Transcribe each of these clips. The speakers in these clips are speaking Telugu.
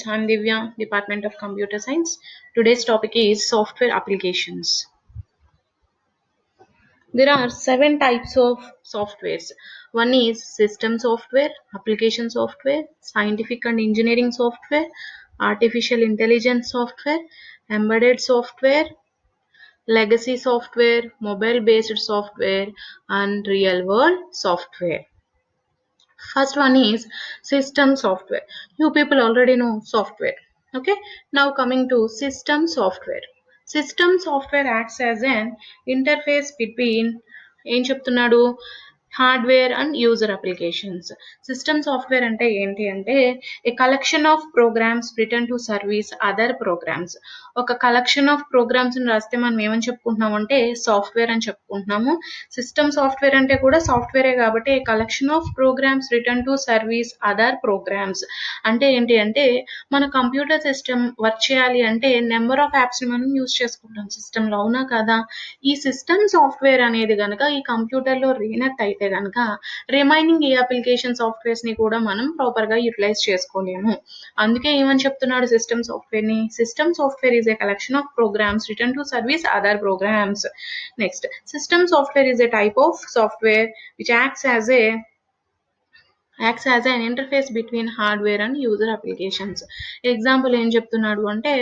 I'm Divya, Department of Computer Science. Today's topic is software applications. There are 7 types of softwares. One is system software, application software, scientific and engineering software, artificial intelligence software, embedded software, legacy software, mobile-based software, and real-world software. First one is system software. You people already know software. Okay. Now coming to system software. System software acts as an interface between ఏం చెప్తున్నాడు hardware and user applications. System software అంటే ఏంటి అంటే a collection of programs written to service other programs. ఒక కలెక్షన్ ఆఫ్ ప్రోగ్రామ్స్ రాస్తే మనం ఏమని చెప్పుకుంటున్నాం అంటే సాఫ్ట్వేర్ అని చెప్పుకుంటున్నాము. సిస్టమ్ సాఫ్ట్వేర్ అంటే కూడా సాఫ్ట్వేరే కాబట్టి a collection of programs written to service other programs అంటే ఏంటి అంటే మన కంప్యూటర్ సిస్టమ్ వర్క్ చేయాలి అంటే నెంబర్ ఆఫ్ యాప్స్ ని మనం యూజ్ చేసుకుంటాం సిస్టంలో, అవునా కదా. ఈ సిస్టమ్ సాఫ్ట్వేర్ అనేది కనుక ఈ కంప్యూటర్లో రీనెక్ట్ అయితే కనుక రిమైనింగ్ ఏ అప్లికేషన్ సాఫ్ట్వేర్స్ ని కూడా మనం ప్రాపర్ గా యూటిలైజ్ చేసుకోలేము. అందుకే ఏమని చెప్తున్నాడు సిస్టమ్ సాఫ్ట్వేర్ ని, system software is a collection of programs written to service other programs. Next, system software is a type of software which acts as an interface between hardware and user applications. Example ఏం చెప్తున్నాడు అంటే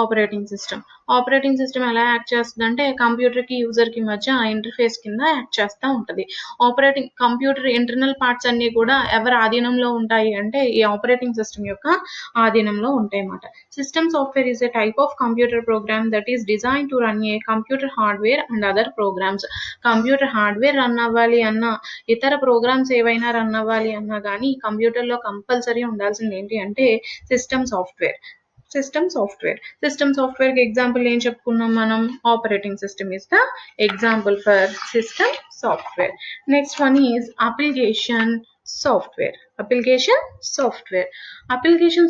ఆపరేటింగ్ సిస్టమ్. ఆపరేటింగ్ సిస్టమ్ ఎలా యాక్ట్ చేస్తుంది అంటే కంప్యూటర్ కి యూజర్ కి మధ్య ఇంటర్ఫేస్ కింద యాక్ట్ చేస్తూ ఉంటుంది. ఆపరేటింగ్ కంప్యూటర్ ఇంటర్నల్ పార్ట్స్ అన్ని కూడా ఎవరి ఆధీనంలో ఉంటాయి అంటే ఈ ఆపరేటింగ్ సిస్టమ్ యొక్క ఆధీనంలో ఉంటాయి అన్నమాట. System software is a type of computer program that is design to run a computer hardware and other programs. Computer hardware run అవ్వాలి అన్నా ఇతర ప్రోగ్రామ్స్ ఏవైనా రన్ అవ్వాలి అన్నా కానీ కంప్యూటర్లో కంపల్సరీ ఉండాల్సింది ఏంటి అంటే సిస్టమ్ సాఫ్ట్వేర్. సిస్టమ్ సాఫ్ట్వేర్ కి ఎగ్జాంపుల్ ఏం చెప్పుకున్నాం మనం, operating system is the example for system software. Next one is application software. Application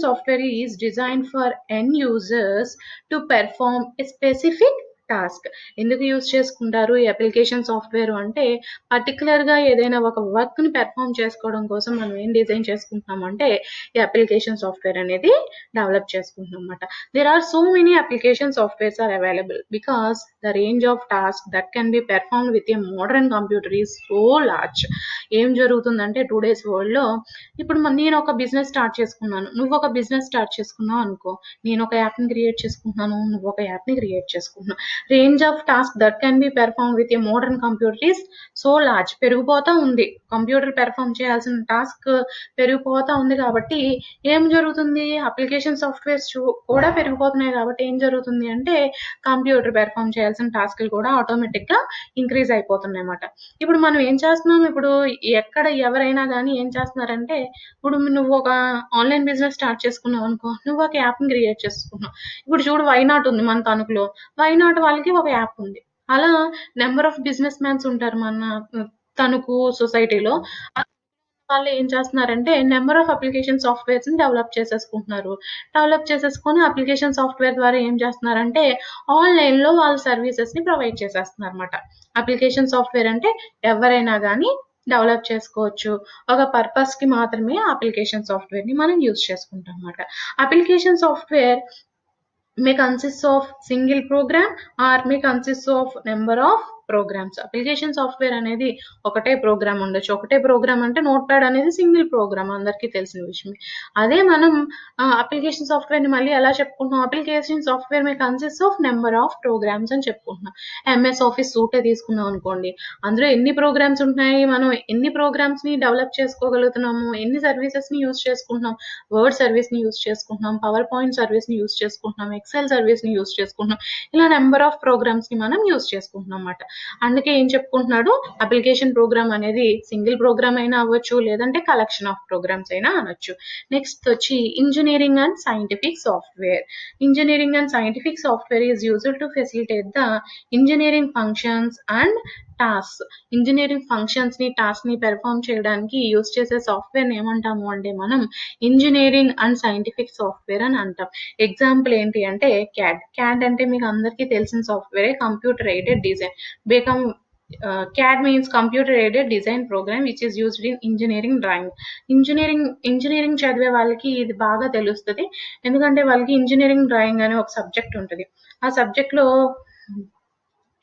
software is designed for end users to perform a specific task. ఎందుకు యూజ్ చేసుకుంటారు ఈ అప్లికేషన్ సాఫ్ట్వేర్ అంటే పర్టికులర్ గా ఏదైనా ఒక వర్క్ ని పెర్ఫామ్ చేసుకోవడం కోసం మనం ఏం డిజైన్ చేసుకుంటున్నాం అంటే ఈ అప్లికేషన్ సాఫ్ట్వేర్ అనేది డెవలప్ చేసుకుంటున్నాం అన్నమాట. There are so many application softwares are available because the range of task that can be performed with a modern computer is so large. ఏం జరుగుతుందంటే టుడేస్ వరల్డ్ లో ఇప్పుడు నేను ఒక బిజినెస్ స్టార్ట్ చేసుకున్నాను, నువ్వు ఒక బిజినెస్ స్టార్ట్ చేసుకున్నావు అనుకో, నేను ఒక యాప్ ని క్రియేట్ చేసుకుంటున్నాను, నువ్వు ఒక యాప్ ని క్రియేట్ చేసుకుంటున్నావు. Range of task that can be perform with a modern computer is so large. పెరిగిపోతా ఉంది, కంప్యూటర్ పెర్ఫార్మ్ చేయాల్సిన టాస్క్ పెరిగిపోతా ఉంది కాబట్టి ఏం జరుగుతుంది, అప్లికేషన్ సాఫ్ట్వేర్స్ కూడా పెరిగిపోతున్నాయి కాబట్టి ఏం జరుగుతుంది అంటే కంప్యూటర్ పెర్ఫార్మ్ చేయాల్సిన టాస్క్లు కూడా ఆటోమేటిక్ గా ఇంక్రీజ్ అయిపోతున్నాయి అన్నమాట. ఇప్పుడు మనం ఏం చేస్తున్నాం, ఇప్పుడు ఎక్కడ ఎవరైనా కానీ ఏం చేస్తున్నారంటే ఇప్పుడు నువ్వు ఒక ఆన్లైన్ బిజినెస్ స్టార్ట్ చేసుకున్నావు అనుకో, నువ్వు ఒక యాప్ ని క్రియేట్ చేసుకున్నావు. ఇప్పుడు చూడు వైనాట్ ఉంది మన తణుకులో, వైనాట్ వాళ్ళకి ఒక యాప్ ఉంది. అలా నెంబర్ ఆఫ్ బిజినెస్ మ్యాన్స్ ఉంటారు మన తణుకు సొసైటీలో. వాళ్ళు ఏం చేస్తున్నారంటే నెంబర్ ఆఫ్ అప్లికేషన్ సాఫ్ట్వేర్స్ ని డెవలప్ చేసేసుకొని అప్లికేషన్ సాఫ్ట్వేర్ ద్వారా ఏం చేస్తున్నారంటే ఆన్లైన్ లో వాళ్ళ సర్వీసెస్ ని ప్రొవైడ్ చేసేస్తున్నారు అనమాట. అప్లికేషన్ సాఫ్ట్వేర్ అంటే ఎవరైనా కానీ డెవలప్ చేసుకోవచ్చు. ఒక పర్పస్ కి మాత్రమే అప్లికేషన్ సాఫ్ట్వేర్ ని మనం యూజ్ చేసుకుంటాం అన్నమాట. Application software may consist of single program or may consist of number of programs. Application software అనేది ఒకటే ప్రోగ్రామ్ ఉండొచ్చు. ఒకటే ప్రోగ్రామ్ అంటే నోట్ ప్యాడ్ అనేది సింగిల్ ప్రోగ్రామ్, అందరికీ తెలిసిన విషయమే. అదే మనం అప్లికేషన్ సాఫ్ట్వేర్ ని మళ్ళీ ఎలా చెప్పుకుంటున్నాం, application software may consist of number of programs అని చెప్పుకుంటున్నాం. ఎంఎస్ ఆఫీస్ సూటే తీసుకున్నాం అనుకోండి, అందులో ఎన్ని ప్రోగ్రామ్స్ ఉంటున్నాయి, మనం ఎన్ని ప్రోగ్రామ్స్ ని డెవలప్ చేసుకోగలుగుతున్నాము, ఎన్ని సర్వీసెస్ ని యూజ్ చేసుకుంటున్నాం, వర్డ్ సర్వీస్ ని యూజ్ చేసుకుంటున్నాం, పవర్ పాయింట్ సర్వీస్ ని యూజ్ చేసుకుంటున్నాం, ఎక్సెల్ సర్వీస్ ని యూజ్ చేసుకుంటున్నాం. ఇలా నెంబర్ ఆఫ్ ప్రోగ్రామ్స్ ని మనం యూజ్ చేసుకుంటున్నాం అన్నమాట. అందుకే ఏం చెప్పుకుంటున్నాడు, అప్లికేషన్ ప్రోగ్రామ్ అనేది సింగిల్ ప్రోగ్రామ్ అయినా అవ్వచ్చు, లేదంటే కలెక్షన్ ఆఫ్ ప్రోగ్రామ్స్ అయినా అనొచ్చు. నెక్స్ట్ వచ్చి engineering and scientific software. Engineering and scientific software is used to facilitate the engineering functions and task. Engineering functions ని టాస్క్ ని పెర్ఫార్మ్ చేయడానికి యూజ్ చేసే సాఫ్ట్వేర్ ఏమంటాము అంటే మనం ఇంజనీరింగ్ అండ్ సైంటిఫిక్ సాఫ్ట్వేర్ అని అంటాం. ఎగ్జాంపుల్ ఏంటి అంటే క్యాడ్ అంటే మీకు అందరికీ తెలిసిన సాఫ్ట్వేరే, computer aided design. Because CAD means computer aided design program which is used in engineering drawing. Engineering చదివే వాళ్ళకి ఇది బాగా తెలుస్తుంది, ఎందుకంటే వాళ్ళకి ఇంజనీరింగ్ డ్రాయింగ్ అనే ఒక సబ్జెక్ట్ ఉంటుంది. ఆ సబ్జెక్ట్ లో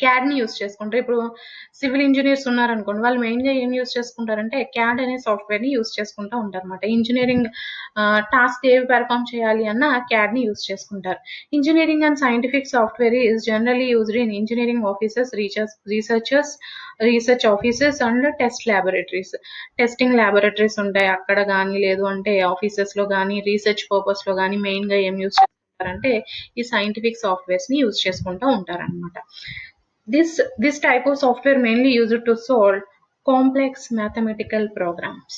క్యాడ్ ని యూస్ చేసుకుంటారు. ఇప్పుడు సివిల్ ఇంజనీర్స్ ఉన్నారనుకోండి, వాళ్ళు మెయిన్ గా ఏం యూస్ చేసుకుంటారంటే క్యాడ్ అనే సాఫ్ట్వేర్ ని యూస్ చేసుకుంటూ ఉంటారు అనమాట. ఇంజనీరింగ్ టాస్క్ ఏవి పెర్ఫామ్ చేయాలి అన్న క్యాడ్ ని యూస్ చేసుకుంటారు. Engineering and scientific software is generally used in engineering offices, research offices and test laboratories. Testing laboratories ఉంటాయి అక్కడ కానీ, లేదు అంటే ఆఫీసెస్ లో కానీ, రీసెర్చ్ పర్పస్ లో కానీ మెయిన్ గా ఏం యూస్ చేస్తారంటే ఈ సైంటిఫిక్ సాఫ్ట్వేర్స్ ని యూస్ చేసుకుంటూ ఉంటారన్నమాట. This type of software mainly used to solve complex mathematical programs.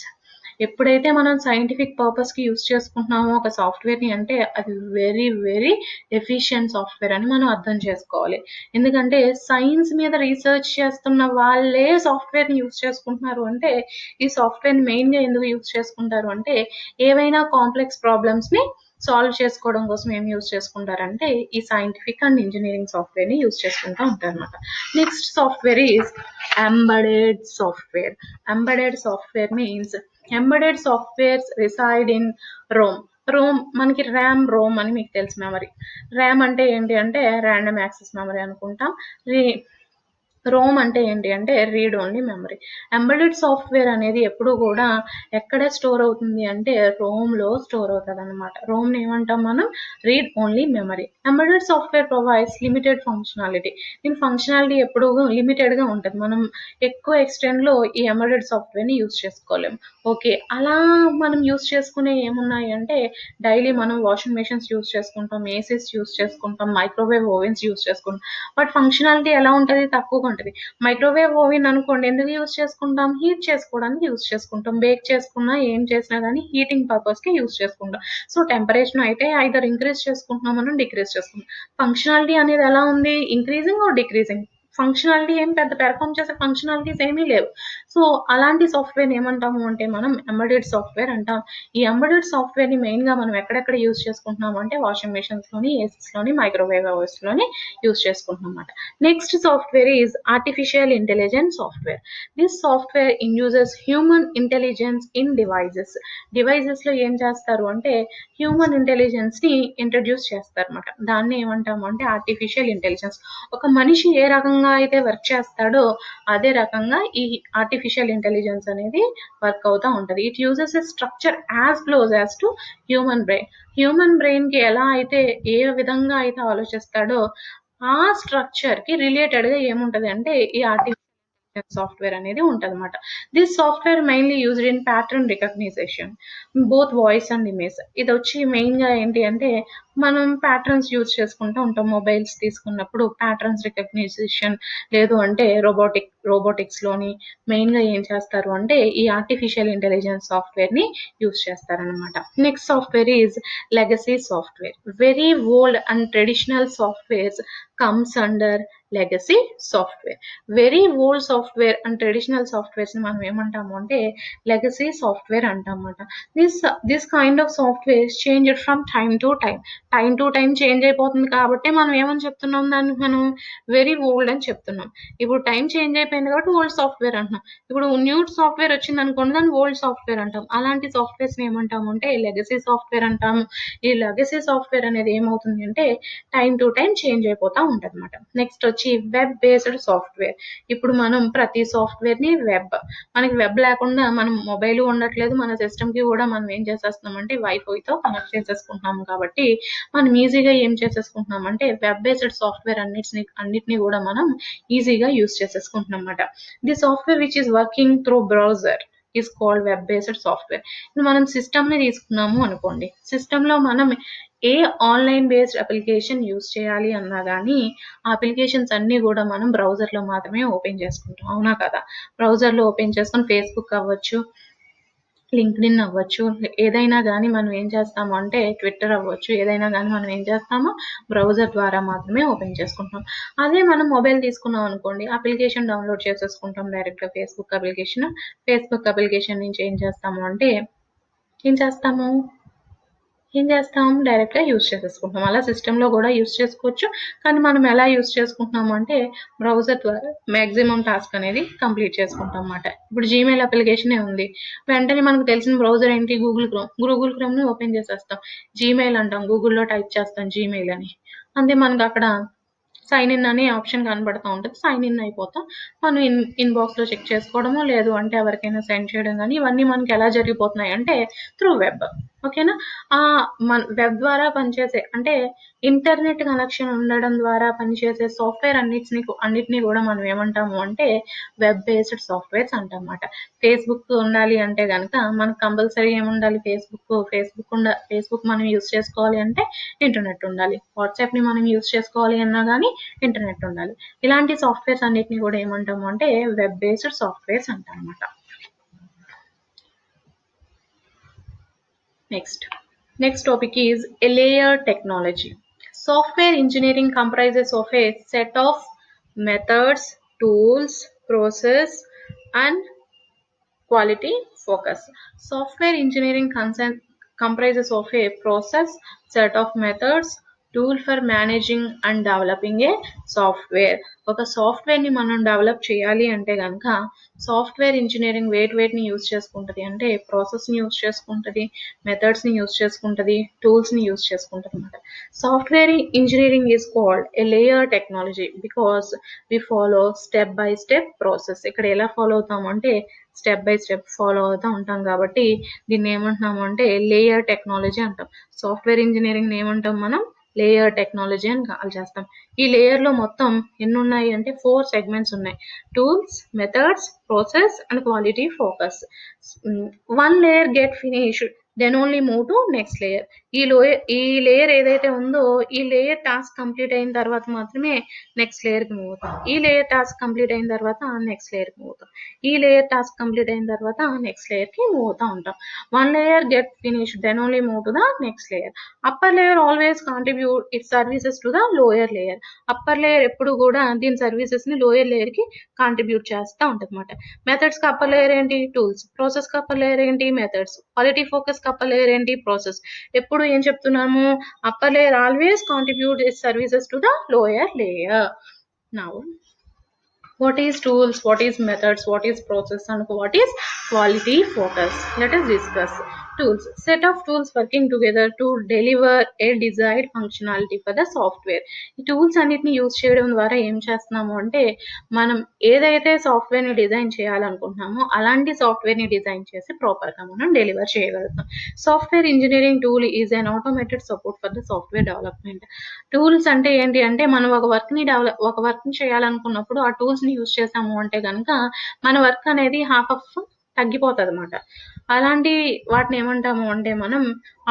ఎప్పుడైతే మనం సైంటిఫిక్ పర్పస్ కి యూస్ చేసుకుంటున్నామో ఒక సాఫ్ట్వేర్ ని, అంటే అది వెరీ వెరీ ఎఫిషియెంట్ సాఫ్ట్వేర్ అని మనం అర్థం చేసుకోవాలి. ఎందుకంటే సైన్స్ మీద రీసెర్చ్ చేస్తున్న వాళ్ళే సాఫ్ట్వేర్ ని యూస్ చేసుకుంటున్నారు అంటే, ఈ సాఫ్ట్వేర్ ని మెయిన్ గా ఎందుకు యూస్ చేసుకుంటారు అంటే ఏవైనా కాంప్లెక్స్ ప్రాబ్లమ్స్ ని సాల్వ్ చేసుకోవడం కోసం ఏం యూస్ చేసుకుంటారంటే ఈ సైంటిఫిక్ అండ్ ఇంజనీరింగ్ సాఫ్ట్వేర్ ని యూస్ చేసుకుంటూ ఉంటారు అనమాట. Next software is embedded software. Embedded software means embedded softwares reside in Rome. మనకి రోమ్ అని మీకు తెలుసు మెమరీ. ర్యామ్ అంటే ఏంటి అంటే ర్యాండమ్ యాక్సెస్ మెమరీ అనుకుంటాం. రోమ్ అంటే ఏంటి అంటే read only memory. Embedded software అనేది ఎప్పుడు కూడా ఎక్కడ స్టోర్ అవుతుంది అంటే రోమ్ లో స్టోర్ అవుతుంది అనమాట. రోమ్ ని ఏమంటాం మనం? Read only memory. Embedded software provides limited functionality. దీని ఫంక్షనాలిటీ ఎప్పుడు లిమిటెడ్ గా ఉంటుంది. మనం ఎక్కువ ఎక్స్టెండ్ లో ఈ ఎంబెడెడ్ సాఫ్ట్వేర్ ని యూస్ చేసుకోలేము. ఓకే, అలా మనం యూస్ చేసుకునే ఏమున్నాయి అంటే డైలీ మనం వాషింగ్ మెషిన్స్ యూస్ చేసుకుంటాం, ఏసీస్ యూస్ చేసుకుంటాం, మైక్రోవేవ్ ఓవెన్స్ యూస్ చేసుకుంటాం. బట్ ఫంక్షనాలిటీ ఎలా ఉంటుంది? తక్కువగా ఉంటుంది. మైక్రోవేవ్ ఓవెన్ అనుకోండి, ఎందుకు యూస్ చేసుకుంటాం? హీట్ చేసుకోవడానికి యూస్ చేసుకుంటాం. బేక్ చేసుకున్నా ఏం చేసినా కానీ హీటింగ్ పర్పస్ కి యూస్ చేసుకుంటాం. సో టెంపరేచర్ అయితే ఐదర్ ఇంక్రీజ్ చేసుకుంటున్నాం, మనం డిక్రీజ్ చేసుకుంటాం. ఫంక్షనాలిటీ అనేది ఎలా ఉంది? Increasing are decreasing. ఫంక్షనాలిటీ ఏం పెద్ద పెర్ఫామ్ చేసే ఫంక్షనాలిటీస్ ఏమీ లేవు. సో అలాంటి సాఫ్ట్వేర్ ఏమంటాము అంటే మనం ఎంబెడెడ్ సాఫ్ట్వేర్ అంటాం. ఈ ఎంబెడెడ్ సాఫ్ట్వేర్ ని మెయిన్ గా మనం ఎక్కడెక్కడ యూస్ చేసుకుంటున్నాం అంటే వాషింగ్ మెషిన్స్ లోని, ఏసీస్ లోని, మైక్రోవేవ్ ఓవెన్స్ లోని యూస్ చేసుకుంటున్నాం అన్నమాట. Next software is artificial intelligence software. This software uses human intelligence in devices. Devices లో ఏం చేస్తారు అంటే హ్యూమన్ ఇంటెలిజెన్స్ ని ఇంట్రడ్యూస్ చేస్తారన్నమాట. దాన్ని ఏమంటాము అంటే ఆర్టిఫిషియల్ ఇంటెలిజెన్స్. ఒక మనిషి ఏ రకంగా అయితే వర్క్ చేస్తాడో అదే రకంగా ఈ ఆర్టిఫిషియల్ ఇంటెలిజెన్స్ అనేది వర్క్ అవుతూ ఉంటది. It uses a structure as close as to human brain. Human brain కి ఎలా అయితే ఏ విధంగా అయితే ఆలోచిస్తాడో ఆ స్ట్రక్చర్ కి రిలేటెడ్ గా ఏముంటది అంటే ఈ ఆర్టిఫిషియల్ సాఫ్ట్వేర్ అనేది ఉంటదన్నమాట. This software mainly used in pattern recognition, both voice and image. ఇది వచ్చి మెయిన్ గా ఏంటి అంటే మనం ప్యాటర్న్స్ యూజ్ చేసుకుంటూ ఉంటాం. మొబైల్స్ తీసుకున్నప్పుడు ప్యాటర్న్స్ రికగ్నిషన్, లేదు అంటే రోబోటిక్స్ లోని మెయిన్ గా ఏం చేస్తారు అంటే ఈ ఆర్టిఫిషియల్ ఇంటెలిజెన్స్ సాఫ్ట్వేర్ ని యూజ్ చేస్తారనమాట. Next software is legacy software. Very old and traditional softwares comes under legacy software. Very old software and traditional softwares ని మనం ఏమంటాము అంటే లెగసీ సాఫ్ట్వేర్ అంటామన్నమాట. This kind of software change from time to time change అయిపోతుంది కాబట్టి మనం ఏమని చెప్తున్నాం, దాన్ని మనం వెరీ ఓల్డ్ అని చెప్తున్నాం. ఇప్పుడు టైం చేంజ్ అయిపోయింది కాబట్టి ఓల్డ్ సాఫ్ట్వేర్ అంటున్నాం. ఇప్పుడు న్యూ సాఫ్ట్వేర్ వచ్చింది అనుకోండి, దాన్ని ఓల్డ్ సాఫ్ట్వేర్ అంటాం. అలాంటి సాఫ్ట్వేర్స్ ని ఏమంటాము అంటే లెగసీ సాఫ్ట్వేర్ అంటాము. ఈ లెగసీ సాఫ్ట్వేర్ అనేది ఏమవుతుంది అంటే టైం టు టైం చేంజ్ అయిపోతా ఉంటుంది అనమాట. నెక్స్ట్ వచ్చి వెబ్ బేస్డ్ సాఫ్ట్వేర్. ఇప్పుడు మనం ప్రతి సాఫ్ట్వేర్ ని మనకి వెబ్ లేకుండా మనం మొబైల్ ఉండట్లేదు, మన సిస్టమ్ కి కూడా మనం ఏం చేసేస్తున్నాం అంటే వైఫైతో కనెక్ట్ చేసేసుకుంటున్నాం. కాబట్టి మనం ఈజీగా ఏం చేసేసుకుంటున్నాం అంటే వెబ్ బేస్డ్ సాఫ్ట్వేర్ అన్నిటిని కూడా మనం ఈజీగా యూస్ చేసేసుకుంటున్నాం అనమాట. The software which is working through browser is called web based software. మనం సిస్టమ్ ని తీసుకున్నాము అనుకోండి, సిస్టమ్ లో మనం ఏ ఆన్లైన్ బేస్డ్ అప్లికేషన్ యూస్ చేయాలి అన్నా కానీ ఆ అప్లికేషన్స్ అన్ని కూడా మనం బ్రౌజర్ లో మాత్రమే ఓపెన్ చేసుకుంటాం, అవునా కదా? బ్రౌజర్ లో ఓపెన్ చేసుకుని ఫేస్బుక్ అవ్వచ్చు, లింక్డ్ఇన్ అవ్వచ్చు, ఏదైనా కానీ మనం ఏం చేస్తాము అంటే ట్విట్టర్ అవ్వచ్చు, ఏదైనా కానీ మనం ఏం చేస్తాము బ్రౌజర్ ద్వారా మాత్రమే ఓపెన్ చేసుకుంటాం. అదే మనం మొబైల్ తీసుకున్నాం అనుకోండి, అప్లికేషన్ డౌన్లోడ్ చేసేసుకుంటాం డైరెక్ట్ గా ఫేస్బుక్ అప్లికేషన్ నుంచి ఏం చేస్తాము ఏం చేస్తాం, డైరెక్ట్గా యూజ్ చేసేసుకుంటాం. అలా సిస్టంలో కూడా యూజ్ చేసుకోవచ్చు. కానీ మనం ఎలా యూజ్ చేసుకుంటున్నాము అంటే బ్రౌజర్ ద్వారా మ్యాక్సిమం టాస్క్ అనేది కంప్లీట్ చేసుకుంటాం అన్నమాట. ఇప్పుడు జీమెయిల్ అప్లికేషనే ఉంది, వెంటనే మనకు తెలిసిన బ్రౌజర్ ఏంటి, గూగుల్ క్రోమ్ని ఓపెన్ చేసేస్తాం. జీమెయిల్ అంటాం, గూగుల్లో టైప్ చేస్తాం జీమెయిల్ అని, అంతే మనకు అక్కడ సైన్ ఇన్ అనే ఆప్షన్ కనబడుతూ ఉంటుంది. సైన్ ఇన్ అయిపోతాం. మనం ఇన్బాక్స్లో చెక్ చేసుకోవడము, లేదు అంటే ఎవరికైనా సెండ్ చేయడం, కానీ ఇవన్నీ మనకి ఎలా జరిగిపోతున్నాయి అంటే త్రూ వెబ్. ఓకేనా. మన వెబ్ ద్వారా పనిచేసే అంటే ఇంటర్నెట్ కనెక్షన్ ఉండడం ద్వారా పనిచేసే సాఫ్ట్వేర్ అన్నిటినీ కూడా మనం ఏమంటాము అంటే వెబ్ బేస్డ్ సాఫ్ట్వేర్స్ అంటాం అన్నమాట. ఫేస్బుక్ ఉండాలి అంటే కనుక మనకు కంపల్సరీ ఏముండాలి, ఫేస్బుక్ మనం యూజ్ చేసుకోవాలి అంటే ఇంటర్నెట్ ఉండాలి. వాట్సాప్ని మనం యూజ్ చేసుకోవాలి అన్నా కానీ ఇంటర్నెట్ ఉండాలి. ఇలాంటి సాఫ్ట్వేర్స్ అన్నిటిని కూడా ఏమంటాము అంటే వెబ్ బేస్డ్ సాఫ్ట్వేర్స్ అంటాం అన్నమాట. Next topic is a layer technology. Software engineering comprises of a set of methods, tools, process, and quality focus. Software engineering comprises of a process, set of methods, tool for managing and developing a software. ఒక సాఫ్ట్వేర్ని మనం డెవలప్ చేయాలి అంటే కనుక సాఫ్ట్వేర్ ఇంజనీరింగ్ వేటిని యూజ్ చేసుకుంటుంది అంటే ప్రాసెస్ని యూజ్ చేసుకుంటుంది, మెథడ్స్ని యూజ్ చేసుకుంటుంది, టూల్స్ని యూజ్ చేసుకుంటుంది అనమాట. Software engineering is called a layer technology because we follow step by step process. ఇక్కడ ఎలా ఫాలో అవుతామంటే స్టెప్ బై స్టెప్ ఫాలో అవుతూ ఉంటాం కాబట్టి దీన్ని ఏమంటున్నాము అంటే లేయర్ టెక్నాలజీ అంటాం. సాఫ్ట్వేర్ ఇంజనీరింగ్ ఏమంటాం మనం, లేయర్ టెక్నాలజీ అని కాల్ చేస్తాం. ఈ లేయర్లో మొత్తం ఎన్ని ఉన్నాయి అంటే 4 సెగ్మెంట్స్ ఉన్నాయి. Tools, methods, process and quality focus. One layer get finished then only move to next layer. ఈ లేయర్ ఏదైతే ఉందో ఈ లేయర్ టాస్క్ కంప్లీట్ అయిన తర్వాత మాత్రమే నెక్స్ట్ లేయర్కి మూవ్ అవుతాం. ఈ లేయర్ టాస్క్ కంప్లీట్ అయిన తర్వాత నెక్స్ట్ లేయర్కి మూవ్ అవుతాం. ఈ లేయర్ టాస్క్ కంప్లీట్ అయిన తర్వాత నెక్స్ట్ లేయర్కి మూవ్ అవుతూ ఉంటాం. One layer get finished then only move to the next layer. Upper layer always contribute it services to the lower layer. Upper layer ఎప్పుడు కూడా దీని సర్వీసెస్ని లోయర్ లేయర్కి కాంట్రిబ్యూట్ చేస్తూ ఉంటుంది అనమాట. మెథడ్స్కి అప్పర్ లేయర్ ఏంటి, టూల్స్. ప్రాసెస్కి అప్పర్ లేయర్ ఏంటి, మెథడ్స్. క్వాలిటీ ఫోకస్కి అప్పర్ లేయర్ ఏంటి, ప్రాసెస్. ఎప్పుడు ఏం చెప్తున్నాము, upper layer always contribute it services to the lower layer. Now what is tools, what is methods, what is process and what is quality focus? Let us discuss. Tools, set of tools working together to deliver a desired functionality for the software. ఈ టూల్స్ అన్నిటిని యూజ్ చేయడం ద్వారా ఏం చేస్తున్నాము అంటే మనం ఏదైతే సాఫ్ట్వేర్ని డిజైన్ చేయాలనుకుంటున్నామో అలాంటి సాఫ్ట్వేర్ని డిజైన్ చేసి ప్రాపర్గా మనం డెలివర్ చేయగలుగుతాం. Software engineering tool is an automated support for the software development. Tools అంటే ఏంటి అంటే మనం ఒక వర్క్ని చేయాలనుకున్నప్పుడు ఆ టూల్స్ని యూజ్ చేసాము అంటే కనుక మన వర్క్ అనేది హాఫ్ తగ్గిపోతుంది అనమాట. అలాంటి వాటిని ఏమంటాము అంటే మనం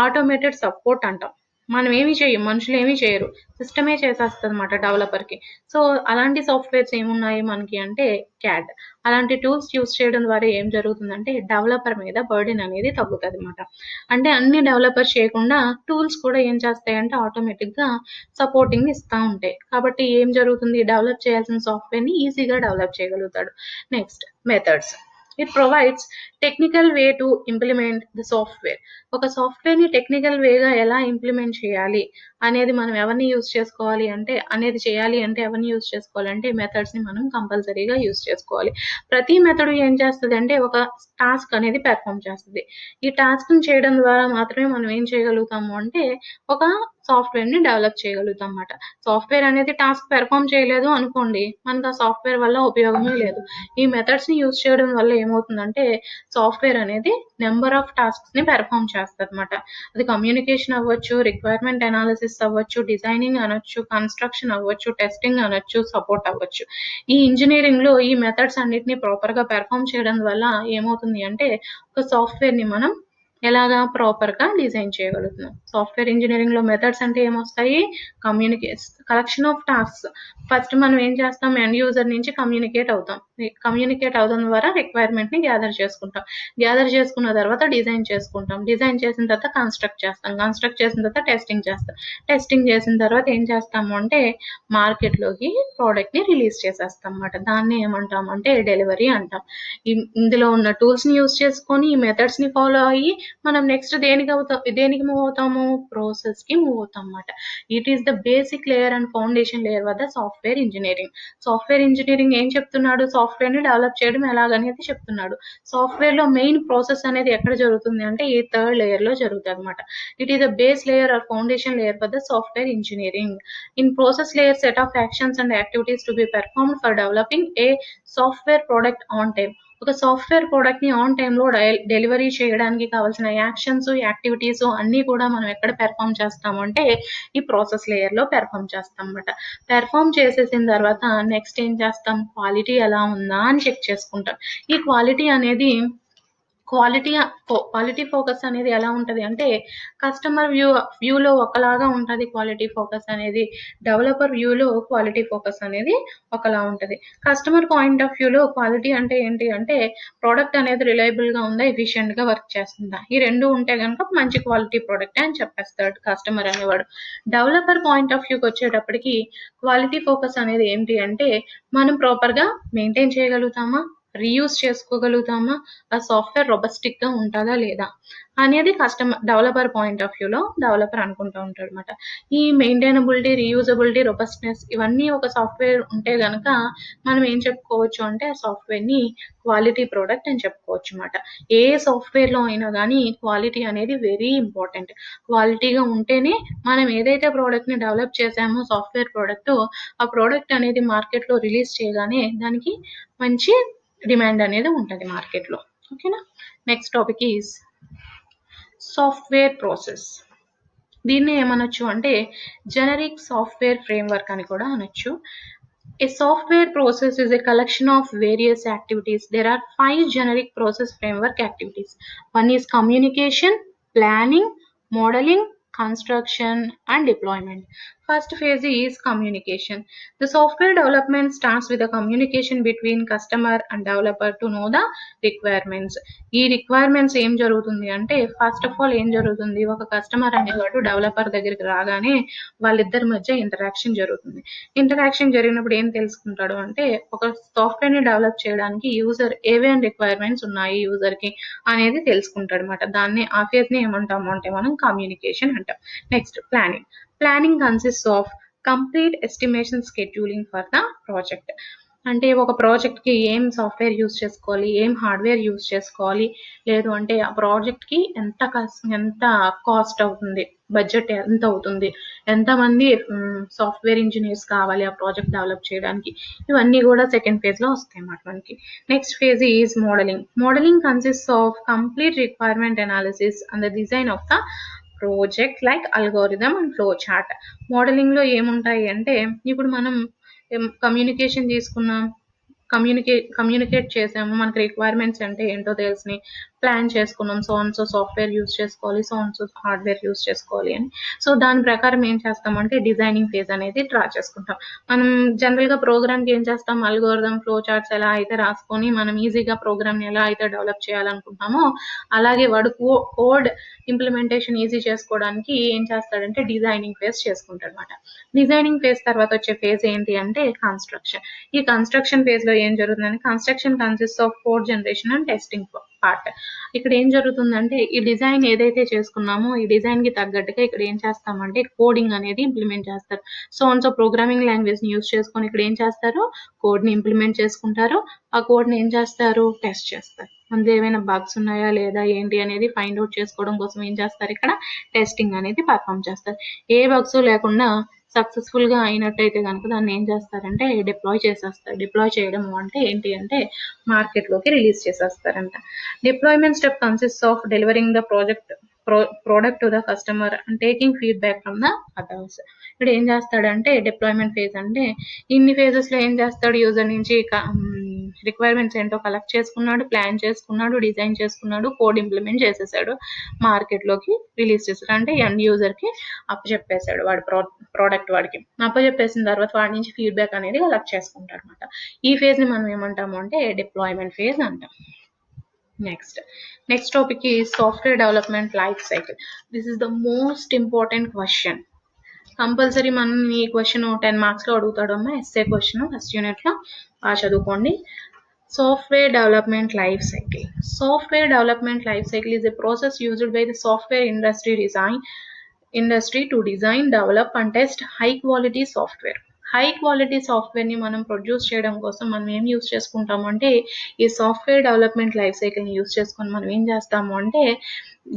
ఆటోమేటెడ్ సపోర్ట్ అంటాం. మనం ఏమి చేయం, మనుషులు ఏమీ చేయరు, సిస్టమే చేసేస్తుంది అనమాట డెవలపర్కి. సో అలాంటి సాఫ్ట్వేర్స్ ఏమున్నాయి మనకి అంటే క్యాడ్. అలాంటి టూల్స్ యూజ్ చేయడం ద్వారా ఏం జరుగుతుందంటే డెవలపర్ మీద బర్డెన్ అనేది తగ్గుతుంది అనమాట. అంటే అన్ని డెవలపర్ చేయకుండా టూల్స్ కూడా ఏం చేస్తాయంటే ఆటోమేటిక్గా సపోర్టింగ్ ఇస్తూ ఉంటాయి. కాబట్టి ఏం జరుగుతుంది, డెవలప్ చేయాల్సిన సాఫ్ట్వేర్ని ఈజీగా డెవలప్ చేయగలుగుతాడు. Next methods. It provides technical way to implement the software. ఒక సాఫ్ట్వేర్ని టెక్నికల్ వేగా ఎలా ఇంప్లిమెంట్ చేయాలి అనేది మనం ఎవరిని యూజ్ చేసుకోవాలి అంటే ఎవరిని యూజ్ చేసుకోవాలంటే మెథడ్స్ని మనం కంపల్సరీగా యూజ్ చేసుకోవాలి. ప్రతి మెథడ్ ఏం చేస్తుంది అంటే ఒక టాస్క్ అనేది పెర్ఫామ్ చేస్తుంది. ఈ టాస్క్ని చేయడం ద్వారా మాత్రమే మనం ఏం చేయగలుగుతాము అంటే ఒక సాఫ్ట్వేర్ని డెవలప్ చేయగలుగుతాం అన్నమాట. సాఫ్ట్వేర్ అనేది టాస్క్ పెర్ఫామ్ చేయలేదు అనుకోండి, మనకు ఆ సాఫ్ట్వేర్ వల్ల ఉపయోగమే లేదు. ఈ మెథడ్స్ని యూజ్ చేయడం వల్ల ఏమవుతుందంటే సాఫ్ట్వేర్ అనేది నెంబర్ ఆఫ్ టాస్క్స్ని పెర్ఫామ్ చేస్తుంది అనమాట. అది కమ్యూనికేషన్ అవ్వచ్చు, రిక్వైర్మెంట్ అనాలిసిస్ అవ్వచ్చు, డిజైనింగ్ అనొచ్చు, కన్స్ట్రక్షన్ అవ్వచ్చు, టెస్టింగ్ అనొచ్చు, సపోర్ట్ అవ్వచ్చు. ఈ ఇంజనీరింగ్లో ఈ మెథడ్స్ అన్నిటిని ప్రాపర్గా పెర్ఫామ్ చేయడం వల్ల ఏమవుతుంది అంటే ఒక సాఫ్ట్వేర్ని మనం ఎలాగా ప్రాపర్గా డిజైన్ చేయగలుగుతున్నాం. సాఫ్ట్వేర్ ఇంజనీరింగ్లో మెథడ్స్ అంటే ఏమొస్తాయి, కలెక్షన్ ఆఫ్ టాస్క్స్. ఫస్ట్ మనం ఏం చేస్తాం, ఎండ్ యూజర్ నుంచి కమ్యూనికేట్ అవుతాం ద్వారా రిక్వైర్మెంట్ని గ్యాదర్ చేసుకున్న తర్వాత డిజైన్ చేసిన తర్వాత కన్స్ట్రక్ట్ చేసిన తర్వాత టెస్టింగ్ చేసిన తర్వాత ఏం చేస్తాము అంటే మార్కెట్లోకి ప్రోడక్ట్ని రిలీజ్ చేసేస్తాం అన్నమాట. దాన్ని ఏమంటాం అంటే డెలివరీ అంటాం. ఇందులో ఉన్న టూల్స్ని యూజ్ చేసుకొని ఈ మెథడ్స్ని ఫాలో అయ్యి మనం నెక్స్ట్ దేనికి మూవ్ అవుతాము, ప్రాసెస్ కి మూవ్ అవుతాం అన్నమాట. It is the basic layer and foundation layer వద్ద సాఫ్ట్వేర్ ఇంజనీరింగ్. సాఫ్ట్వేర్ ఇంజనీరింగ్ ఏం చెప్తున్నాడు, సాఫ్ట్వేర్ ని డెవలప్ చేయడం ఎలాగనేది చెప్తున్నాడు. సాఫ్ట్వేర్ లో మెయిన్ ప్రాసెస్ అనేది ఎక్కడ జరుగుతుంది అంటే ఈ థర్డ్ లేయర్ లో జరుగుతుంది అనమాట. It is the base layer or foundation layer for the software engineering. In process layer set of actions and activities to be performed for developing a software product on time. ఒక సాఫ్ట్వేర్ ప్రోడక్ట్ ని ఆన్ టైమ్ లో డెలివరీ చేయడానికి కావాల్సిన యాక్షన్స్, యాక్టివిటీస్ అన్ని కూడా మనం ఎక్కడ పెర్ఫామ్ చేస్తాము అంటే ఈ ప్రాసెస్ లేయర్ లో పెర్ఫామ్ చేస్తాం అన్నమాట. పెర్ఫామ్ చేసేసిన తర్వాత నెక్స్ట్ ఏం చేస్తాం, క్వాలిటీ ఎలా ఉందా అని చెక్ చేసుకుంటాం. ఈ క్వాలిటీ అనేది క్వాలిటీ ఫోకస్ అనేది ఎలా ఉంటది అంటే కస్టమర్ వ్యూలో ఒకలాగా ఉంటది క్వాలిటీ ఫోకస్ అనేది, డెవలపర్ వ్యూలో క్వాలిటీ ఫోకస్ అనేది ఒకలా ఉంటది. కస్టమర్ పాయింట్ ఆఫ్ వ్యూలో క్వాలిటీ అంటే ఏంటి అంటే ప్రోడక్ట్ అనేది రిలయబుల్ గా ఉందా, ఎఫిషియెంట్ గా వర్క్ చేస్తుందా, ఈ రెండు ఉంటే కనుక మంచి క్వాలిటీ ప్రోడక్ట్ అని చెప్పేస్తాడు కస్టమర్ అనేవాడు. డెవలపర్ పాయింట్ ఆఫ్ వ్యూకి వచ్చేటప్పటికి క్వాలిటీ ఫోకస్ అనేది ఏంటి అంటే మనం ప్రాపర్ గా మెయింటైన్ చేయగలుగుతామా, రీయూజ్ చేసుకోగలుగుతామా, ఆ సాఫ్ట్వేర్ రొబస్టిక్ గా ఉంటుందా లేదా అనేది డెవలపర్ పాయింట్ ఆఫ్ వ్యూలో డెవలపర్ అనుకుంటూ ఉంటాడు అనమాట. ఈ మెయింటైనబిలిటీ, రీయూజబిలిటీ, రొబస్ట్నెస్ ఇవన్నీ ఒక సాఫ్ట్వేర్ ఉంటే గనక మనం ఏం చెప్పుకోవచ్చు అంటే ఆ సాఫ్ట్వేర్ ని క్వాలిటీ ప్రోడక్ట్ అని చెప్పుకోవచ్చు అనమాట. ఏ సాఫ్ట్వేర్ లో అయినా కానీ క్వాలిటీ అనేది వెరీ ఇంపార్టెంట్. క్వాలిటీగా ఉంటేనే మనం ఏదైతే ప్రోడక్ట్ ని డెవలప్ చేసామో సాఫ్ట్వేర్ ప్రోడక్ట్, ఆ ప్రోడక్ట్ అనేది మార్కెట్ లో రిలీజ్ చేయగానే దానికి మంచి డిమాండ్ అనేది ఉంటుంది మార్కెట్ లో. ఓకేనా. Next topic is software process. దీన్ని ఏమనొచ్చు అంటే జెనరిక్ సాఫ్ట్వేర్ ఫ్రేమ్వర్క్ అని కూడా అనొచ్చు. A software process is a collection of various activities. There are 5 generic process framework activities. One is communication, planning, modeling, construction and deployment. First phase is communication. The software development starts with the communication between customer and developer to know the requirements. ఈ రిక్వైర్మెంట్స్ ఏం జరుగుతుంది అంటే ఫస్ట్ ఆఫ్ ఆల్ ఏం జరుగుతుంది, ఒక కస్టమర్ అనేవాడు డెవలపర్ దగ్గరికి రాగానే వాళ్ళిద్దరి మధ్య ఇంటరాక్షన్ జరుగుతుంది. ఇంటరాక్షన్ జరిగినప్పుడు ఏం తెలుసుకుంటాడు అంటే ఒక సాఫ్ట్వేర్ ని డెవలప్ చేయడానికి యూజర్ ఏవేం రిక్వైర్మెంట్స్ ఉన్నాయి యూజర్ కి అనేది తెలుసుకుంటాడు అనమాట. దాన్ని ఆ ఫేజ్ ని ఏమంటాము అంటే మనం కమ్యూనికేషన్ అంటాం. Next planning. Planning consist of complete estimation scheduling for the project. అంటే ఒక ప్రాజెక్ట్ కి ఏం సాఫ్ట్వేర్ యూజ్ చేసుకోవాలి, ఏం హార్డ్వేర్ యూజ్ చేసుకోవాలి, లేదు అంటే ఆ ప్రాజెక్ట్ కి ఎంత కాస్ట్ అవుతుంది, బడ్జెట్ ఎంత అవుతుంది, ఎంతమంది సాఫ్ట్వేర్ ఇంజనీర్స్ కావాలి ఆ ప్రాజెక్ట్ డెవలప్ చేయడానికి, ఇవన్నీ కూడా సెకండ్ ఫేజ్ లో వస్తాయి అన్నమాట మనకి. Next phase is modelling. Modelling consist of complete requirement analysis and the design of the project like algorithm and flow chart. Modelling లో ఏముంటాయి అంటే ఇప్పుడు మనం కమ్యూనికేషన్ తీసుకున్నాం, కమ్యూనికేట్ చేసాము, మనకి రిక్వైర్మెంట్స్ అంటే ఏంటో తెలిసినాయి, ప్లాన్ చేసుకున్నాం, సో సాఫ్ట్వేర్ యూజ్ చేసుకోవాలి, సో హార్డ్వేర్ యూజ్ చేసుకోవాలి అని. సో దాని ప్రకారం ఏం చేస్తామంటే డిజైనింగ్ ఫేజ్ అనేది డ్రా చేసుకుంటాం. మనం జనరల్ గా ప్రోగ్రామ్ కి ఏం చేస్తాం, అల్గోరిథం, ఫ్లో చార్ట్స్ ఎలా అయితే రాసుకొని మనం ఈజీగా ప్రోగ్రామ్ ని ఎలా అయితే డెవలప్ చేయాలనుకుంటామో అలాగే వాడు కోడ్ ఇంప్లిమెంటేషన్ ఈజీ చేసుకోవడానికి ఏం చేస్తాడంటే డిజైనింగ్ ఫేజ్ చేసుకుంటాడు అనమాట. డిజైనింగ్ ఫేజ్ తర్వాత వచ్చే ఫేజ్ ఏంటి అంటే కన్స్ట్రక్షన్. ఈ కన్స్ట్రక్షన్ ఫేజ్ లో ఏం జరుగుతుందంటే construction consist of code generation and testing part. ఇక్కడ ఏం జరుగుతుందంటే ఈ డిజైన్ ఏదైతే చేసుకున్నామో ఈ డిజైన్ కి తగ్గట్టుగా ఇక్కడ ఏం చేస్తామంటే కోడింగ్ అనేది ఇంప్లిమెంట్ చేస్తారు. సో ప్రోగ్రామింగ్ లాంగ్వేజ్ ని యూజ్ చేసుకొని ఇక్కడ ఏం చేస్తారు, కోడ్ ని ఇంప్లిమెంట్ చేసుకుంటారు. ఆ కోడ్ ని ఏం చేస్తారు, టెస్ట్ చేస్తారు. అందులో ఏమైనా బగ్స్ ఉన్నాయా లేదా ఏంటి అనేది ఫైండ్ అవుట్ చేసుకోవడం కోసం ఏం చేస్తారు, ఇక్కడ టెస్టింగ్ అనేది పర్ఫామ్ చేస్తారు. ఏ బగ్స్ లేకుండా సక్సెస్ఫుల్ గా అయినట్టయితే కనుక దాన్ని ఏం చేస్తారంటే డిప్లాయ్ చేసేస్తారు. డిప్లాయ్ చేయడం అంటే ఏంటి అంటే మార్కెట్ లోకి రిలీజ్ చేసేస్తారంట. Deployment step consist of delivering the product to the customer and taking feedback from the others. ఇక్కడ ఏం చేస్తాడంటే డిప్లాయ్మెంట్ ఫేజ్ అంటే ఇన్ని ఫేజెస్ లో ఏం చేస్తాడు, యూజర్ నుంచి రిక్వైర్మెంట్స్ ఏంటో కలెక్ట్ చేసుకున్నాడు, ప్లాన్ చేసుకున్నాడు, డిజైన్ చేసుకున్నాడు, కోడ్ ఇంప్లిమెంట్ చేసేసాడు, మార్కెట్ లోకి రిలీజ్ చేశాడు. అంటే ఎండ్ యూజర్ కి అప్పచెప్పేశాడు వాడి ప్రోడక్ట్ వాడికి. అప్పచెప్పేసిన తర్వాత వాడి నుంచి ఫీడ్బ్యాక్ అనేది కలెక్ట్ చేసుకుంటాడు అనమాట. ఈ ఫేజ్ ని మనం ఏమంటాము అంటే డిప్లాయ్మెంట్ ఫేజ్ అంటాం. నెక్స్ట్ టాపిక్ ఈ software development life cycle. This is the most important question. Compulsory మనం ఈ క్వశ్చన్ 10 మార్క్స్ లో అడుగుతాడు అమ్మా, ఎస్ఏ క్వశ్చన్ ఫస్ట్ యూనిట్ లో. బాగా చదువుకోండి. Software development life cycle. Software development life cycle is a process used by the software industry to design, develop and test high quality software. High quality సాఫ్ట్వేర్ని మనం ప్రొడ్యూస్ చేయడం కోసం మనం ఏం యూస్ చేసుకుంటాము అంటే ఈ సాఫ్ట్వేర్ డెవలప్మెంట్ లైఫ్ సైకిల్ని యూస్ చేసుకొని మనం ఏం చేస్తాము అంటే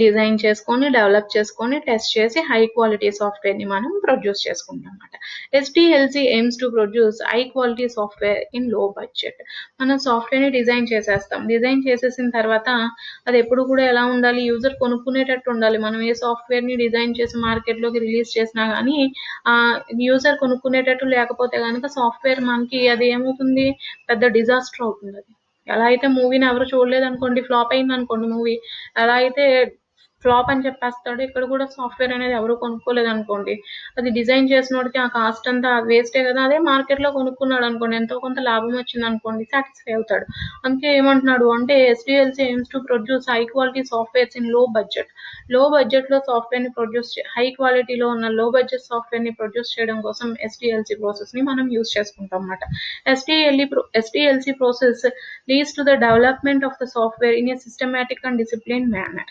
డిజైన్ చేసుకొని డెవలప్ చేసుకొని టెస్ట్ చేసి హై క్వాలిటీ సాఫ్ట్వేర్ని మనం ప్రొడ్యూస్ చేసుకుంటాం అన్నమాట. SDLC AIIMS to produce high quality software in లో బడ్జెట్. మనం సాఫ్ట్వేర్ని డిజైన్ చేసేస్తాం. డిజైన్ చేసేసిన తర్వాత అది ఎప్పుడు కూడా ఎలా ఉండాలి, యూజర్ కొనుక్కునేటట్టు ఉండాలి. మనం ఏ సాఫ్ట్వేర్ని డిజైన్ చేసి మార్కెట్లోకి రిలీజ్ చేసినా కానీ యూజర్ కొనుక్కునేటట్టు లేకపోతే కనుక సాఫ్ట్వేర్ మనకి అది ఏమవుతుంది, పెద్ద డిజాస్టర్ అవుతుంది. అది ఎలా అయితే మూవీని ఎవరు చూడలేదు అనుకోండి, ఫ్లాప్ అయింది అనుకోండి మూవీ, ఎలా అయితే ఫ్లాప్ అని చెప్పేస్తాడు, ఇక్కడ కూడా సాఫ్ట్వేర్ అనేది ఎవరు కొనుక్కోలేదు అనుకోండి, అది డిజైన్ చేసినోడికి ఆ కాస్ట్ అంతా వేస్టే కదా. అదే మార్కెట్లో కొనుక్కున్నాడు అనుకోండి, ఎంతో కొంత లాభం వచ్చింది అనుకోండి, సాటిస్ఫై అవుతాడు. అందుకే ఏమంటున్నాడు అంటే SDLC AIIMS to produce high quality softwares in లో బడ్జెట్. లో బడ్జెట్లో సాఫ్ట్వేర్ని ప్రొడ్యూస్ హై క్వాలిటీలో ఉన్న లో బడ్జెట్ సాఫ్ట్వేర్ని ప్రొడ్యూస్ చేయడం కోసం ఎస్డిఎల్సి ప్రాసెస్ని మనం యూస్ చేసుకుంటాం అన్నమాట. SDLC process leads to the development of the software in a systematic and disciplined manner.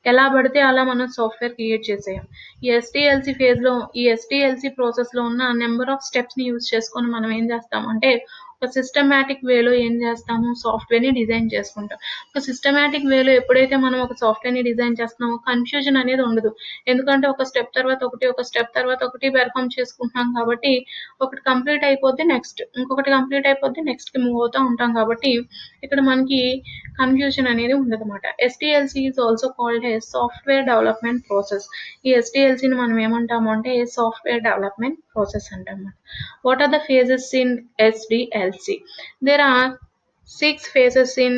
ఎలా పడితే అలా మనం సాఫ్ట్వేర్ క్రియేట్ చేసేయం. ఈ ఎస్డిఎల్సి ఫేజ్లో, ఈ ఎస్డిఎల్సి ప్రాసెస్లో ఉన్న నెంబర్ ఆఫ్ స్టెప్స్ని యూజ్ చేసుకొని మనం ఏం చేస్తాం అంటే ఒక సిస్టమాటిక్ వేలో ఏం చేస్తాము, సాఫ్ట్వేర్ని డిజైన్ చేసుకుంటాం. ఒక సిస్టమాటిక్ వేలో ఎప్పుడైతే మనం ఒక సాఫ్ట్వేర్ని డిజైన్ చేస్తున్నామో కన్ఫ్యూజన్ అనేది ఉండదు. ఎందుకంటే ఒక స్టెప్ తర్వాత ఒకటి, ఒక స్టెప్ తర్వాత ఒకటి పెర్ఫామ్ చేసుకుంటున్నాం కాబట్టి ఒకటి కంప్లీట్ అయిపోద్ది, నెక్స్ట్ ఇంకొకటి కంప్లీట్ అయిపోద్ది, నెక్స్ట్కి మూవ్ అవుతూ ఉంటాం కాబట్టి ఇక్కడ మనకి కన్ఫ్యూజన్ అనేది ఉండదన్నమాట. SDLC is also called a software development process. ఈ ఎస్డిఎల్సిని మనం ఏమంటాము అంటే సాఫ్ట్వేర్ డెవలప్మెంట్ ప్రాసెస్ అంటాం. What are the phases in SDLC? There are 6 phases in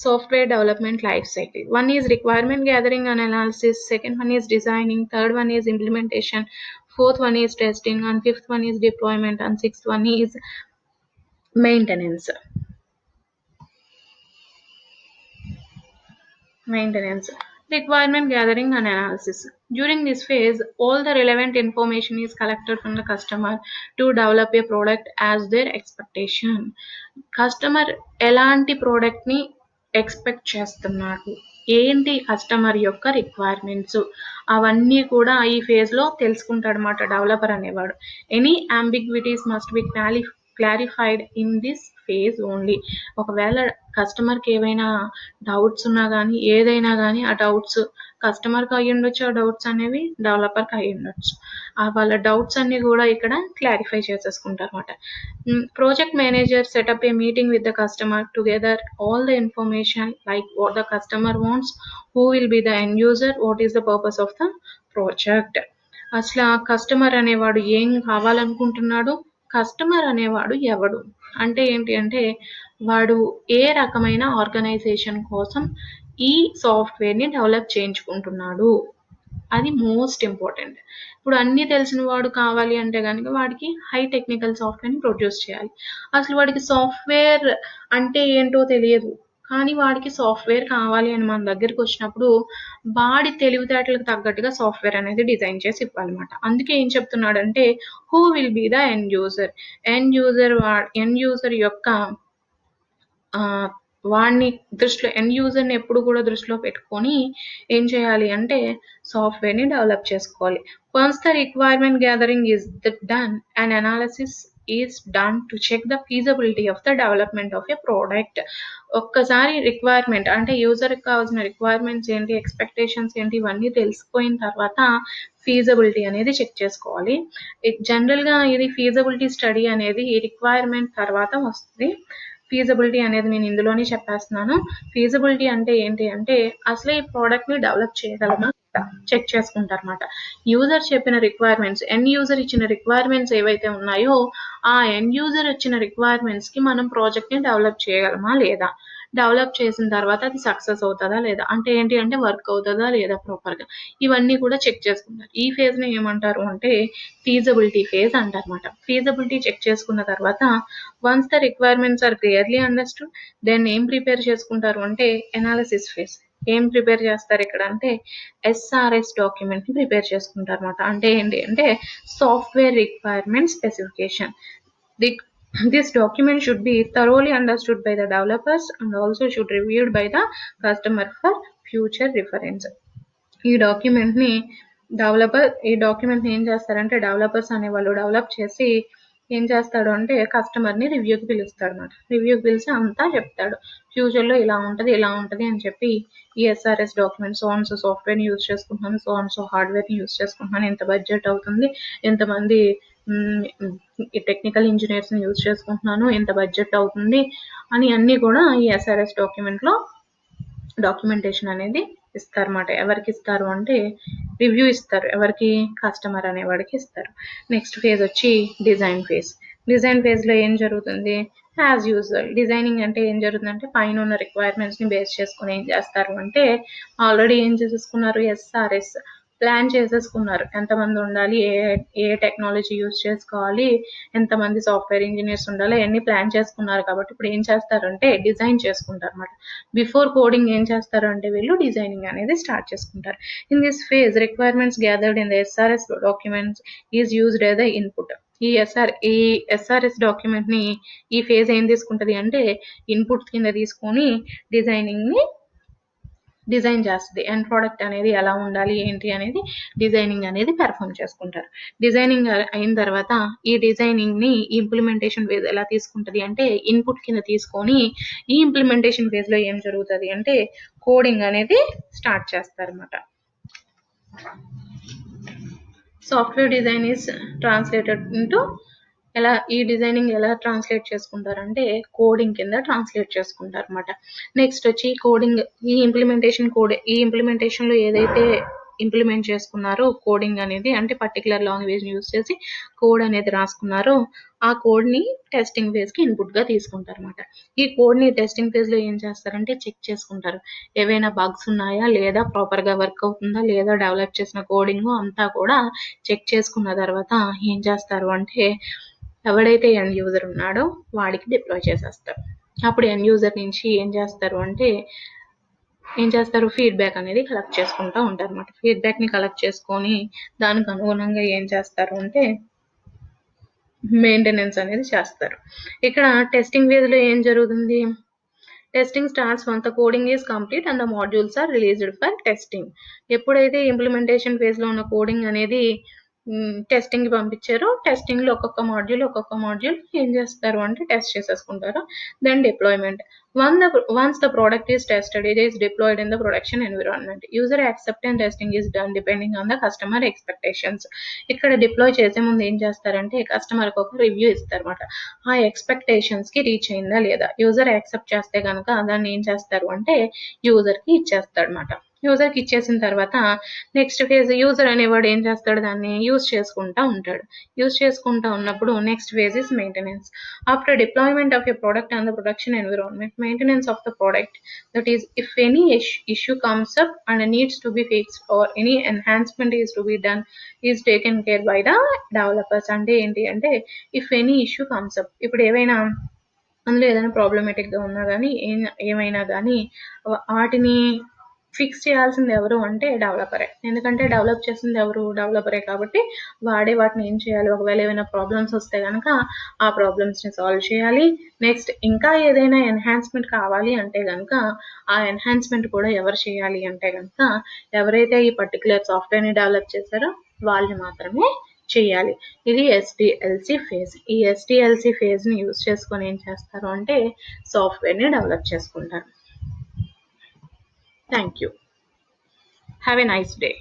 software development life cycle. One is requirement gathering and analysis, second one is designing, third one is implementation, fourth one is testing, and fifth one is deployment, and sixth one is maintenance. Requirement gathering and analysis. During this phase, all the relevant information is collected from the customer to develop a product as their expectation. Customer ఎలాంటి ప్రోడక్ట్ని ఎక్స్పెక్ట్ చేస్తున్నాడు, ఏంటి కస్టమర్ యొక్క రిక్వైర్మెంట్స్, అవన్నీ కూడా ఈ ఫేజ్లో తెలుసుకుంటాడనమాట డెవలపర్ అనేవాడు. Any ambiguities must be clarified in this phase only. ఒకవేళ కస్టమర్కి ఏవైనా డౌట్స్ ఉన్నా కానీ, ఏదైనా కానీ ఆ డౌట్స్ కస్టమర్కి అయ్యి ఉండొచ్చు, ఆ డౌట్స్ అనేవి డెవలపర్కి అయ్యి ఉండొచ్చు. వాళ్ళ డౌట్స్ అన్ని కూడా ఇక్కడ క్లారిఫై చేసేసుకుంటారు అనమాట. Project manager set up a meeting with the customer to gather all the information like what the customer wants, who will be the end user, what is the purpose of the project. అసలు కస్టమర్ అనేవాడు ఏం కావాలనుకుంటున్నాడు, కస్టమర్ అనేవాడు ఎవడు అంటే ఏంటి అంటే వాడు ఏ రకమైన ఆర్గనైజేషన్ కోసం ఈ సాఫ్ట్వేర్ని డెవలప్ చేయించుకుంటున్నాడు, అది మోస్ట్ ఇంపార్టెంట్. ఇప్పుడు అన్నీ తెలిసిన వాడు కావాలి అంటే కనుక వాడికి హై టెక్నికల్ సాఫ్ట్వేర్ని ప్రొడ్యూస్ చేయాలి. అసలు వాడికి సాఫ్ట్వేర్ అంటే ఏంటో తెలియదు, కానీ వాడికి సాఫ్ట్వేర్ కావాలి అని మన దగ్గరికి వచ్చినప్పుడు వాడి తెలివితేటలకు తగ్గట్టుగా సాఫ్ట్వేర్ అనేది డిజైన్ చేసి ఇవ్వాలన్నమాట. అందుకే ఏం చెప్తున్నాడంటే who will be the end user. End user యొక్క వాడిని దృష్టిలో, ఎండ్ యూజర్ని ఎప్పుడు కూడా దృష్టిలో పెట్టుకొని ఏం చేయాలి అంటే సాఫ్ట్వేర్ని డెవలప్ చేసుకోవాలి. Once the requirement gathering is done and analysis is done to check the feasibility of the development of a product. ఒక్కసారి రిక్వైర్మెంట్ అంటే యూజర్కి కావాల్సిన రిక్వైర్మెంట్స్ ఏంటి, ఎక్స్పెక్టేషన్స్ ఏంటి, ఇవన్నీ తెలిసిపోయిన తర్వాత ఫీజబిలిటీ అనేది చెక్ చేసుకోవాలి. జనరల్గా ఇది ఫీజబిలిటీ స్టడీ అనేది ఈ రిక్వైర్మెంట్ తర్వాత వస్తుంది. ఫీజబిలిటీ అనేది నేను ఇందులోనే చెప్పేస్తున్నాను. ఫీజబిలిటీ అంటే ఏంటి అంటే అసలు ఈ ప్రోడక్ట్ని డెవలప్ చేయగలమా చెక్ చేసుకుంటారు అనమాట. యూజర్ చెప్పిన రిక్వైర్మెంట్స్, ఎండ్ యూజర్ ఇచ్చిన రిక్వైర్మెంట్స్ ఏవైతే ఉన్నాయో ఆ ఎండ్ యూజర్ ఇచ్చిన రిక్వైర్మెంట్స్కి మనం ప్రాజెక్ట్ని డెవలప్ చేయగలమా లేదా, డెవలప్ చేసిన తర్వాత అది సక్సెస్ అవుతుందా లేదా, అంటే ఏంటి అంటే వర్క్ అవుతుందా లేదా ప్రాపర్గా, ఇవన్నీ కూడా చెక్ చేసుకుంటారు. ఈ ఫేజ్ని ఏమంటారు అంటే ఫీజబిలిటీ ఫేజ్ అంటారన్నమాట. ఫీజబిలిటీ చెక్ చేసుకున్న తర్వాత once the requirements are clearly understood then ఏం ప్రిపేర్ చేసుకుంటారు అంటే ఎనాలిసిస్ ఫేజ్. ఏం ప్రిపేర్ చేస్తారు ఇక్కడ అంటే ఎస్ఆర్ఎస్ డాక్యుమెంట్ని ప్రిపేర్ చేసుకుంటారు అనమాట. అంటే ఏంటి అంటే software requirement specification. This document should be thoroughly understood by the developers and also should reviewed by the customer for future reference. ఈ డాక్యుమెంట్ని ఏం చేస్తారంటే డెవలపర్స్ అనేవాళ్ళు డెవలప్ చేసి ఏం చేస్తాడు అంటే కస్టమర్ని రివ్యూకి పిలుస్తాడు అనమాట. రివ్యూకి పిలిచి అంతా చెప్తాడు, ఫ్యూచర్లో ఇలా ఉంటుంది అని చెప్పి ఈ SRS document so and so సాఫ్ట్వేర్ని యూజ్ చేసుకుంటున్నాను, సో అండ్ సో హార్డ్వేర్ని యూజ్ చేసుకుంటున్నాను, ఎంత బడ్జెట్ అవుతుంది, ఎంతమంది టెక్నికల్ ఇంజనీర్స్ని యూజ్ చేసుకుంటున్నాను, ఎంత బడ్జెట్ అవుతుంది అని అన్నీ కూడా ఈ ఎస్ఆర్ఎస్ డాక్యుమెంట్లో డాక్యుమెంటేషన్ అనేది ఇస్తారన్నమాట. ఎవరికి ఇస్తారు అంటే రివ్యూ ఇస్తారు, ఎవరికి, కస్టమర్ అనేవాడికి ఇస్తారు. నెక్స్ట్ ఫేజ్ వచ్చి డిజైన్ ఫేజ్. డిజైన్ ఫేజ్లో ఏం జరుగుతుంది, యాజ్ యూజువల్ డిజైనింగ్ అంటే ఏం జరుగుతుందంటే పైన ఉన్న రిక్వైర్మెంట్స్ని బేస్ చేసుకుని ఏం చేస్తారు అంటే ఆల్రెడీ ఏం చేసేసుకున్నారు, ఎస్ఆర్ఎస్ ప్లాన్ చేసేసుకున్నారు, ఎంతమంది ఉండాలి, ఏ టెక్నాలజీ యూజ్ చేసుకోవాలి, ఎంతమంది సాఫ్ట్వేర్ ఇంజనీర్స్ ఉండాలి, అన్ని ప్లాన్ చేసుకున్నారు. కాబట్టి ఇప్పుడు ఏం చేస్తారంటే డిజైన్ చేసుకుంటారు అనమాట. బిఫోర్ కోడింగ్ ఏం చేస్తారు అంటే వీళ్ళు డిజైనింగ్ అనేది స్టార్ట్ చేసుకుంటారు. In this phase requirements gathered in the SRS documents is used as the input. ఈ ఎస్ఆర్ఎస్ డాక్యుమెంట్ ని ఈ ఫేజ్ ఏం తీసుకుంటది అంటే ఇన్పుట్ కింద తీసుకొని డిజైనింగ్ ని డిజైన్ చేస్తుంది. ఎండ్ ప్రోడక్ట్ అనేది ఎలా ఉండాలి ఏంటి అనేది డిజైనింగ్ అనేది పెర్ఫామ్ చేసుకుంటారు. డిజైనింగ్ అయిన తర్వాత ఈ డిజైనింగ్ ని ఇంప్లిమెంటేషన్ ఫేజ్ ఎలా తీసుకుంటది అంటే ఇన్పుట్ కింద తీసుకొని ఈ ఇంప్లిమెంటేషన్ ఫేజ్ లో ఏం జరుగుతుంది అంటే కోడింగ్ అనేది స్టార్ట్ చేస్తారన్నమాట. Software design is translated into ఈ డిజైనింగ్ ఎలా ట్రాన్స్లేట్ చేసుకుంటారంటే కోడింగ్ కింద ట్రాన్స్లేట్ చేసుకుంటారు అనమాట. నెక్స్ట్ వచ్చి కోడింగ్ ఈ ఇంప్లిమెంటేషన్ లో ఏదైతే ఇంప్లిమెంట్ చేసుకున్నారో కోడింగ్ అనేది అంటే పర్టికులర్ లాంగ్వేజ్ యూజ్ చేసి కోడ్ అనేది రాసుకున్నారో ఆ కోడ్ ని టెస్టింగ్ ఫేజ్ కి ఇన్పుట్ గా తీసుకుంటారు అనమాట. ఈ కోడ్ ని టెస్టింగ్ ఫేజ్ లో ఏం చేస్తారంటే చెక్ చేసుకుంటారు, ఏవైనా బగ్స్ ఉన్నాయా లేదా, ప్రాపర్ గా వర్క్ అవుతుందా లేదా, డెవలప్ చేసిన కోడింగ్ అంతా కూడా చెక్ చేసుకున్న తర్వాత ఏం చేస్తారు అంటే ఎవడైతే ఎండ్ యూజర్ ఉన్నాడో వాడికి డిప్లాయ్ చేసేస్తారు. అప్పుడు ఎండ్ యూజర్ నుంచి ఏం చేస్తారు ఫీడ్బ్యాక్ అనేది కలెక్ట్ చేసుకుంటూ ఉంటారు అనమాట. ఫీడ్బ్యాక్ ని కలెక్ట్ చేసుకొని దానికి అనుగుణంగా ఏం చేస్తారు అంటే మెయింటెనెన్స్ అనేది చేస్తారు. ఇక్కడ టెస్టింగ్ ఫేజ్ లో ఏం జరుగుతుంది, testing starts once the coding is complete and the modules are released for testing. ఎప్పుడైతే ఇంప్లిమెంటేషన్ ఫేజ్ లో ఉన్న కోడింగ్ అనేది టెస్టింగ్ కి పంపించారో టెస్టింగ్ లో ఒక్కొక్క మాడ్యూల్ ఏం చేస్తారు అంటే టెస్ట్ చేసేసుకుంటారు. Then deployment. Once the product is tested, it is deployed in the production environment. User acceptance testing is done depending on the customer expectations. ఇక్కడ డిప్లాయ్ చేసే ముందు ఏం చేస్తారంటే కస్టమర్ కి ఒక రివ్యూ ఇస్తారన్నమాట. ఆ ఎక్స్పెక్టేషన్స్ కి రీచ్ అయిందా లేదా, యూజర్ యాక్సెప్ట్ చేస్తే కనుక దాన్ని ఏం చేస్తారు అంటే యూజర్ కి ఇచ్చేస్తాడు అనమాట. యూజర్ కి ఇచ్చేసిన తర్వాత నెక్స్ట్ ఫేజ్ యూజర్ అనేవాడు ఏం చేస్తాడు, దాన్ని యూజ్ చేసుకుంటా ఉంటాడు. యూజ్ చేసుకుంటా ఉన్నప్పుడు next phase is maintenance. After deployment of a product on the production environment, maintenance of the product, that is if any issue comes up and needs to be fixed or any enhancement is to be done is taken care by the developers. అంటే ఏంటి అంటే if any issue comes up, ఇప్పుడు ఏవైనా అందులో ఏదైనా ప్రాబ్లమేటిక్ గా ఉన్నా కానీ ఏమైనా కానీ వాటిని ఫిక్స్ చేయాల్సింది ఎవరు అంటే డెవలపరే. ఎందుకంటే డెవలప్ చేసింది ఎవరు, డెవలపరే. కాబట్టి వాడే వాటిని ఏం చేయాలి, ఒకవేళ ఏమైనా ప్రాబ్లమ్స్ వస్తే కనుక ఆ ప్రాబ్లమ్స్ ని సాల్వ్ చేయాలి. నెక్స్ట్ ఇంకా ఏదైనా ఎన్హాన్స్మెంట్ కావాలి అంటే కనుక ఆ ఎన్హాన్స్మెంట్ కూడా ఎవరు చేయాలి అంటే కనుక ఎవరైతే ఈ పర్టికులర్ సాఫ్ట్వేర్ ని డెవలప్ చేశారో వాళ్ళు మాత్రమే చేయాలి. ఇది ఎస్డిఎల్సి ఫేజ్. ఈ ఎస్డిఎల్సి ఫేజ్ ని యూజ్ చేసుకొని ఏం చేస్తారు అంటే సాఫ్ట్వేర్ ని డెవలప్ చేసుకుంటారు. Thank you. Have a nice day.